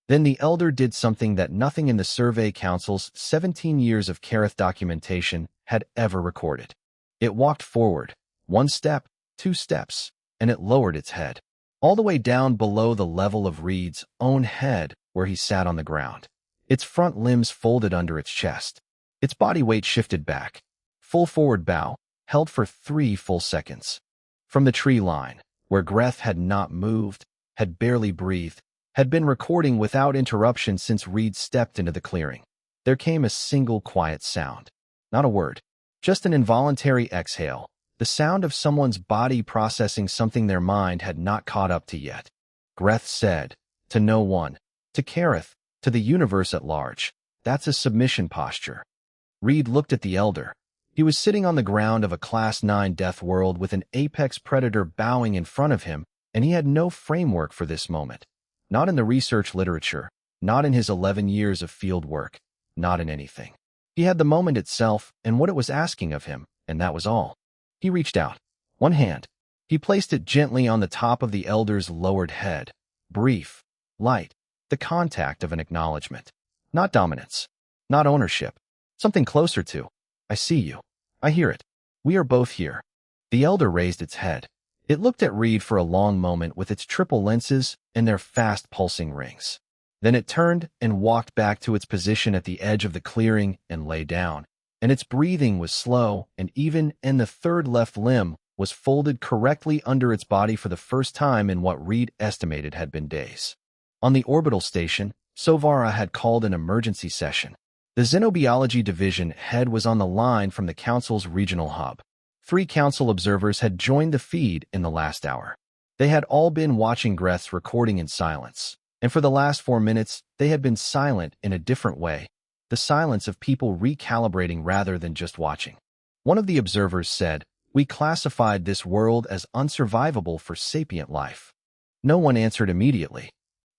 Then the elder did something that nothing in the Survey Council's 17 years of Carath documentation had ever recorded. It walked forward, 1 step, 2 steps, and it lowered its head, all the way down below the level of Reed's own head where he sat on the ground. Its front limbs folded under its chest. Its body weight shifted back. Full forward bow, held for 3 full seconds. From the tree line, where Greth had not moved, had barely breathed, had been recording without interruption since Reed stepped into the clearing, there came a single quiet sound. Not a word. Just an involuntary exhale, the sound of someone's body processing something their mind had not caught up to yet. Greth said, to no one, to Carath, to the universe at large, "That's a submission posture." Reed looked at the elder. He was sitting on the ground of a Class 9 Deathworld with an apex predator bowing in front of him, and he had no framework for this moment. Not in the research literature, not in his 11 years of field work, not in anything. He had the moment itself and what it was asking of him, and that was all. He reached out. One hand. He placed it gently on the top of the elder's lowered head. Brief, light, the contact of an acknowledgement. Not dominance, not ownership. Something closer to, "I see you. I hear it. We are both here." The elder raised its head. It looked at Reed for a long moment with its triple lenses and their fast pulsing rings. Then it turned and walked back to its position at the edge of the clearing and lay down, and its breathing was slow and even, and the third left limb was folded correctly under its body for the first time in what Reed estimated had been days. On the orbital station, Sovara had called an emergency session. The Xenobiology Division head was on the line from the Council's regional hub. 3 Council observers had joined the feed in the last hour. They had all been watching Greth's recording in silence, and for the last 4 minutes, they had been silent in a different way, the silence of people recalibrating rather than just watching. One of the observers said, "We classified this world as unsurvivable for sapient life." No one answered immediately.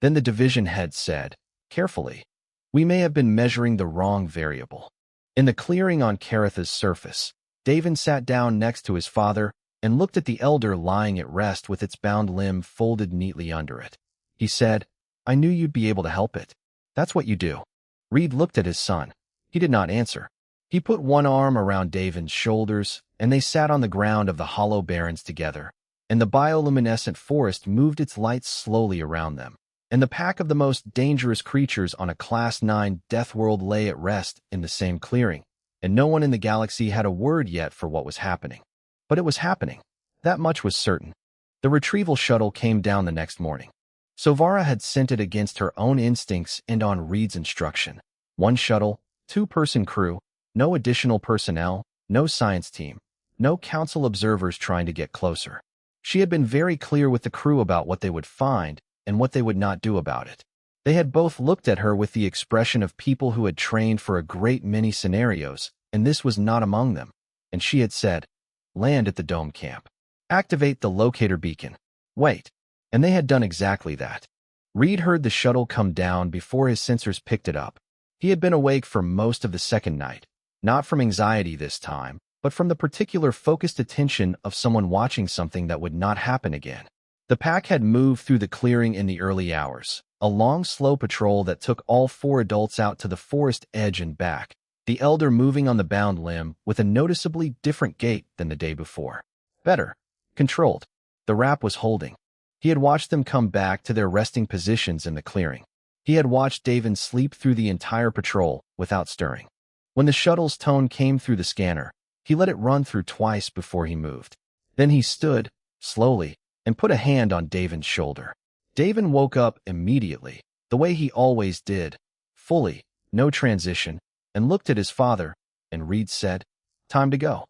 Then the division head said, carefully, "We may have been measuring the wrong variable." In the clearing on Carath's surface, Davin sat down next to his father and looked at the elder lying at rest with its bound limb folded neatly under it. He said, "I knew you'd be able to help it. That's what you do." Reed looked at his son. He did not answer. He put one arm around Davin's shoulders, and they sat on the ground of the hollow barrens together, and the bioluminescent forest moved its lights slowly around them, and the pack of the most dangerous creatures on a Class 9 Deathworld lay at rest in the same clearing, and no one in the galaxy had a word yet for what was happening. But it was happening. That much was certain. The retrieval shuttle came down the next morning. Sovara had sent it against her own instincts and on Reed's instruction. 1 shuttle, 2-person crew, no additional personnel, no science team, no council observers trying to get closer. She had been very clear with the crew about what they would find and what they would not do about it. They had both looked at her with the expression of people who had trained for a great many scenarios, and this was not among them. And she had said, "Land at the dome camp. Activate the locator beacon. Wait." And they had done exactly that. Reed heard the shuttle come down before his sensors picked it up. He had been awake for most of the second night, not from anxiety this time, but from the particular focused attention of someone watching something that would not happen again. The pack had moved through the clearing in the early hours, a long, slow patrol that took all 4 adults out to the forest edge and back, the elder moving on the bound limb with a noticeably different gait than the day before. Better. Controlled. The rap was holding. He had watched them come back to their resting positions in the clearing. He had watched Davin sleep through the entire patrol without stirring. When the shuttle's tone came through the scanner, he let it run through twice before he moved. Then he stood, slowly, and put a hand on Davin's shoulder. Davin woke up immediately, the way he always did, fully, no transition, and looked at his father, and Reed said, "Time to go."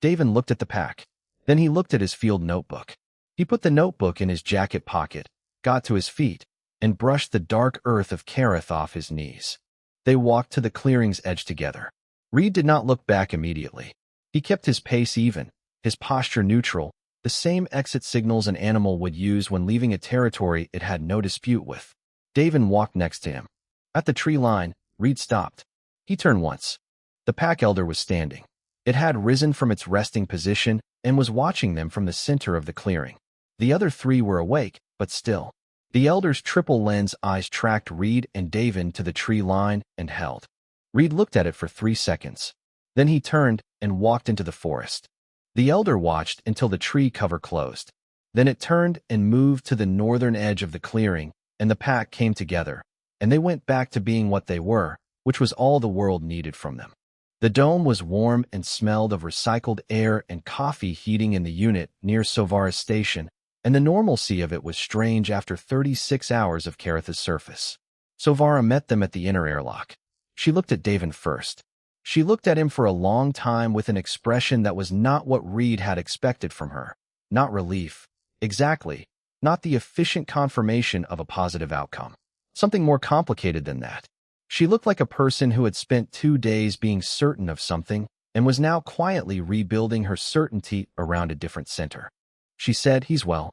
Davin looked at the pack. Then he looked at his field notebook. He put the notebook in his jacket pocket, got to his feet, and brushed the dark earth of Carath off his knees. They walked to the clearing's edge together. Reed did not look back immediately. He kept his pace even, his posture neutral, the same exit signals an animal would use when leaving a territory it had no dispute with. Davin walked next to him. At the tree line, Reed stopped. He turned once. The pack elder was standing. It had risen from its resting position and was watching them from the center of the clearing. The other 3 were awake, but still. The elder's triple lens eyes tracked Reed and Davin to the tree line and held. Reed looked at it for 3 seconds. Then he turned and walked into the forest. The elder watched until the tree cover closed. Then it turned and moved to the northern edge of the clearing, and the pack came together, and they went back to being what they were, which was all the world needed from them. The dome was warm and smelled of recycled air and coffee heating in the unit near Sovara's station, and the normalcy of it was strange after 36 hours of Carath's surface. Sovara met them at the inner airlock. She looked at Davin first. She looked at him for a long time with an expression that was not what Reed had expected from her. Not relief. Exactly. Not the efficient confirmation of a positive outcome. Something more complicated than that. She looked like a person who had spent 2 days being certain of something and was now quietly rebuilding her certainty around a different center. She said, "He's well."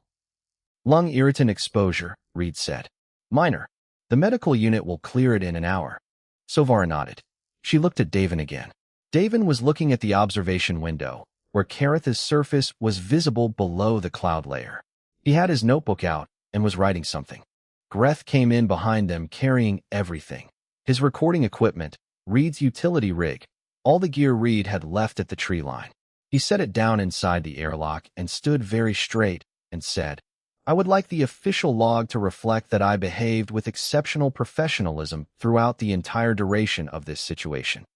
"Lung irritant exposure," Reed said. "Minor. The medical unit will clear it in an hour." Sovara nodded. She looked at Davin again. Davin was looking at the observation window, where Carath's surface was visible below the cloud layer. He had his notebook out and was writing something. Greth came in behind them carrying everything. His recording equipment, Reed's utility rig, all the gear Reed had left at the tree line. He set it down inside the airlock and stood very straight and said, "I would like the official log to reflect that I behaved with exceptional professionalism throughout the entire duration of this situation."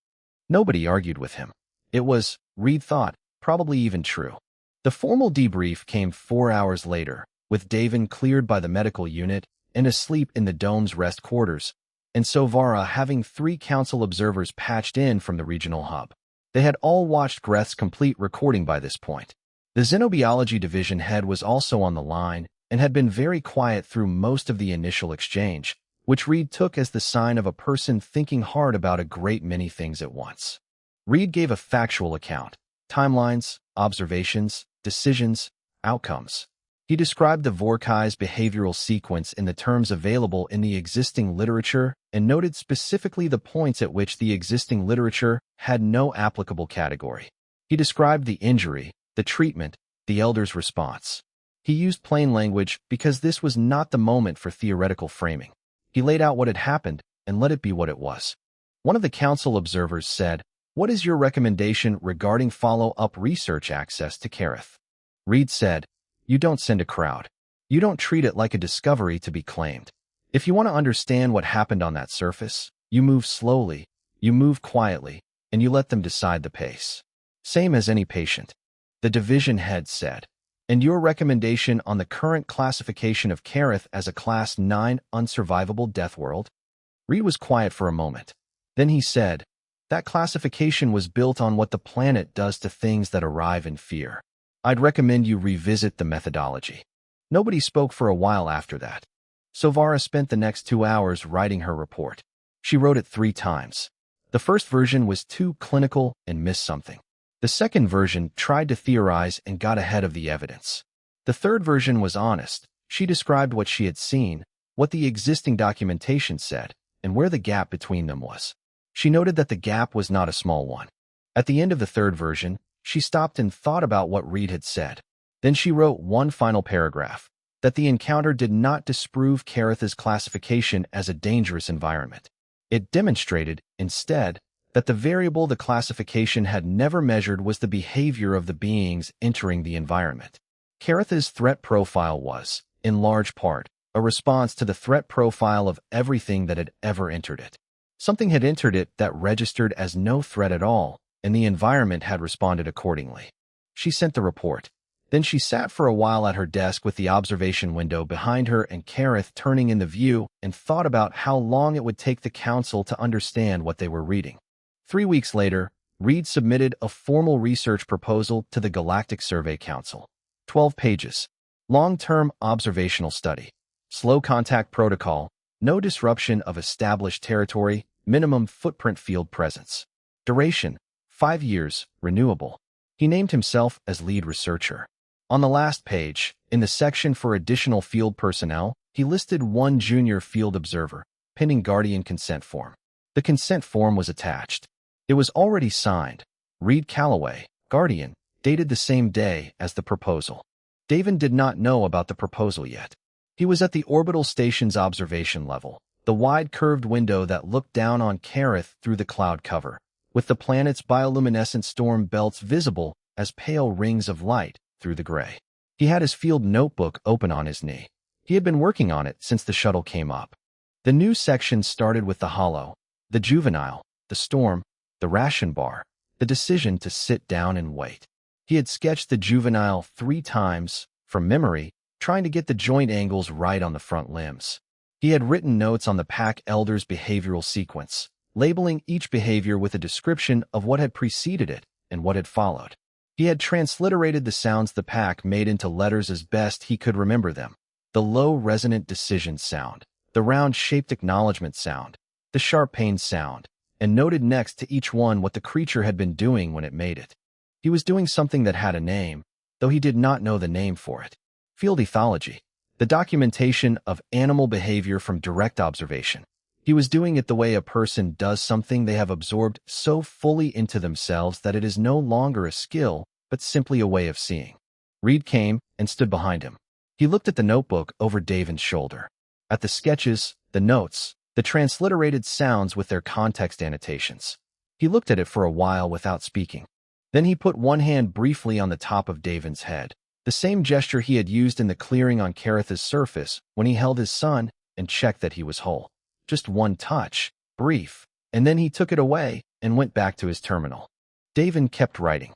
Nobody argued with him. It was, Reed thought, probably even true. The formal debrief came 4 hours later, with Davin cleared by the medical unit and asleep in the dome's rest quarters, and Sovara having 3 council observers patched in from the regional hub. They had all watched Greth's complete recording by this point. The Xenobiology division head was also on the line and had been very quiet through most of the initial exchange, which Reed took as the sign of a person thinking hard about a great many things at once. Reed gave a factual account: timelines, observations, decisions, outcomes. He described the Vorkai's behavioral sequence in the terms available in the existing literature and noted specifically the points at which the existing literature had no applicable category. He described the injury, the treatment, the elder's response. He used plain language because this was not the moment for theoretical framing. He laid out what had happened and let it be what it was. One of the council observers said, "What is your recommendation regarding follow-up research access to Carath?" Reed said, "You don't send a crowd. You don't treat it like a discovery to be claimed. If you want to understand what happened on that surface, you move slowly, you move quietly, and you let them decide the pace. Same as any patient." The division head said, "And your recommendation on the current classification of Carath as a Class 9 unsurvivable Deathworld?" Reed was quiet for a moment. Then he said, "That classification was built on what the planet does to things that arrive in fear. I'd recommend you revisit the methodology." Nobody spoke for a while after that. Sovara spent the next 2 hours writing her report. She wrote it 3 times. The first version was too clinical and missed something. The second version tried to theorize and got ahead of the evidence. The third version was honest. She described what she had seen, what the existing documentation said, and where the gap between them was. She noted that the gap was not a small one. At the end of the third version, she stopped and thought about what Reed had said. Then she wrote one final paragraph, that the encounter did not disprove Carath's classification as a dangerous environment. It demonstrated, instead, that the variable the classification had never measured was the behavior of the beings entering the environment. Carath's threat profile was, in large part, a response to the threat profile of everything that had ever entered it. Something had entered it that registered as no threat at all, and the environment had responded accordingly. She sent the report. Then she sat for a while at her desk with the observation window behind her and Carath turning in the view and thought about how long it would take the council to understand what they were reading. 3 weeks later, Reed submitted a formal research proposal to the Galactic Survey Council. 12 pages. Long-term observational study. Slow contact protocol. No disruption of established territory. Minimum footprint field presence. Duration: 5 years, renewable. He named himself as lead researcher. On the last page, in the section for additional field personnel, he listed one junior field observer, pending Guardian consent form. The consent form was attached. It was already signed. Reed Calloway, Guardian, dated the same day as the proposal. Davin did not know about the proposal yet. He was at the orbital station's observation level, the wide curved window that looked down on Carath through the cloud cover, with the planet's bioluminescent storm belts visible as pale rings of light through the gray. He had his field notebook open on his knee. He had been working on it since the shuttle came up. The new section started with the hollow, the juvenile, the storm, the ration bar, the decision to sit down and wait. He had sketched the juvenile 3 times, from memory, trying to get the joint angles right on the front limbs. He had written notes on the pack elder's behavioral sequence, labeling each behavior with a description of what had preceded it and what had followed. He had transliterated the sounds the pack made into letters as best he could remember them. The low resonant decision sound, the round-shaped acknowledgement sound, the sharp pain sound, and noted next to each one what the creature had been doing when it made it. He was doing something that had a name, though he did not know the name for it. Field ethology, the documentation of animal behavior from direct observation. He was doing it the way a person does something they have absorbed so fully into themselves that it is no longer a skill, but simply a way of seeing. Reed came and stood behind him. He looked at the notebook over Davin's shoulder, at the sketches, the notes, the transliterated sounds with their context annotations. He looked at it for a while without speaking. Then he put one hand briefly on the top of Davin's head, the same gesture he had used in the clearing on Carath's surface when he held his son and checked that he was whole. Just one touch, brief, and then he took it away and went back to his terminal. Davin kept writing.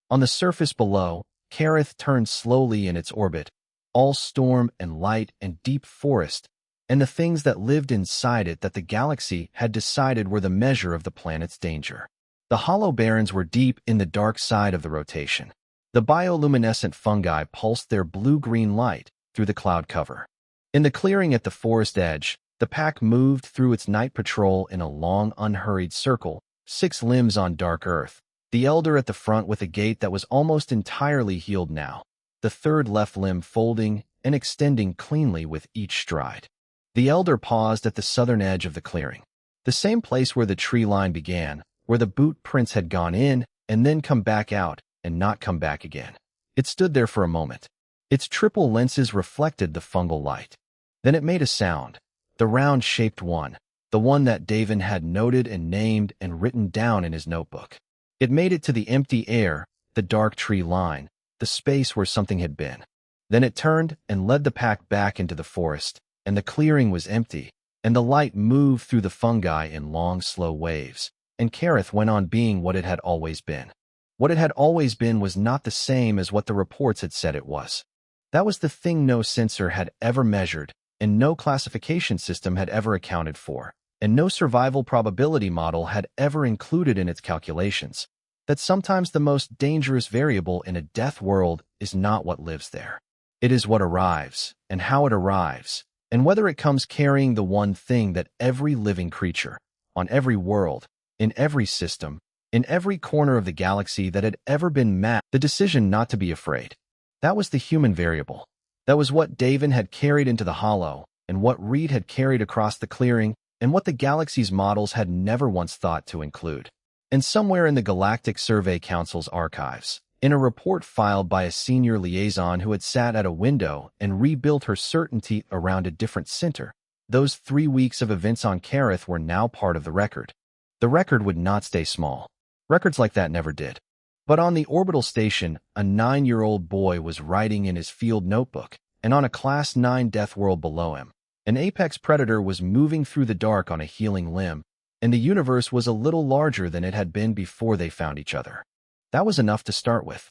On the surface below, Carath turned slowly in its orbit, all storm and light and deep forest, and the things that lived inside it that the galaxy had decided were the measure of the planet's danger. The hollow barrens were deep in the dark side of the rotation. The bioluminescent fungi pulsed their blue-green light through the cloud cover. In the clearing at the forest edge, the pack moved through its night patrol in a long, unhurried circle, 6 limbs on dark earth, the elder at the front with a gait that was almost entirely healed now, the third left limb folding and extending cleanly with each stride. The elder paused at the southern edge of the clearing, the same place where the tree line began, where the boot prints had gone in and then come back out and not come back again. It stood there for a moment. Its triple lenses reflected the fungal light. Then it made a sound, the round-shaped one, the one that Davin had noted and named and written down in his notebook. It made it to the empty air, the dark tree line, the space where something had been. Then it turned and led the pack back into the forest, and the clearing was empty, and the light moved through the fungi in long, slow waves, and Carath went on being what it had always been. What it had always been was not the same as what the reports had said it was. That was the thing no sensor had ever measured, and no classification system had ever accounted for, and no survival probability model had ever included in its calculations. That sometimes the most dangerous variable in a death world is not what lives there. It is what arrives, and how it arrives, and whether it comes carrying the one thing that every living creature, on every world, in every system, in every corner of the galaxy that had ever been mapped, the decision not to be afraid. That was the human variable. That was what Davin had carried into the hollow, and what Reed had carried across the clearing, and what the galaxy's models had never once thought to include. And somewhere in the Galactic Survey Council's archives, in a report filed by a senior liaison who had sat at a window and rebuilt her certainty around a different center, those 3 weeks of events on Carath were now part of the record. The record would not stay small. Records like that never did. But on the orbital station, a 9-year-old boy was writing in his field notebook, and on a Class 9 death world below him, an apex predator was moving through the dark on a healing limb, and the universe was a little larger than it had been before they found each other. That was enough to start with.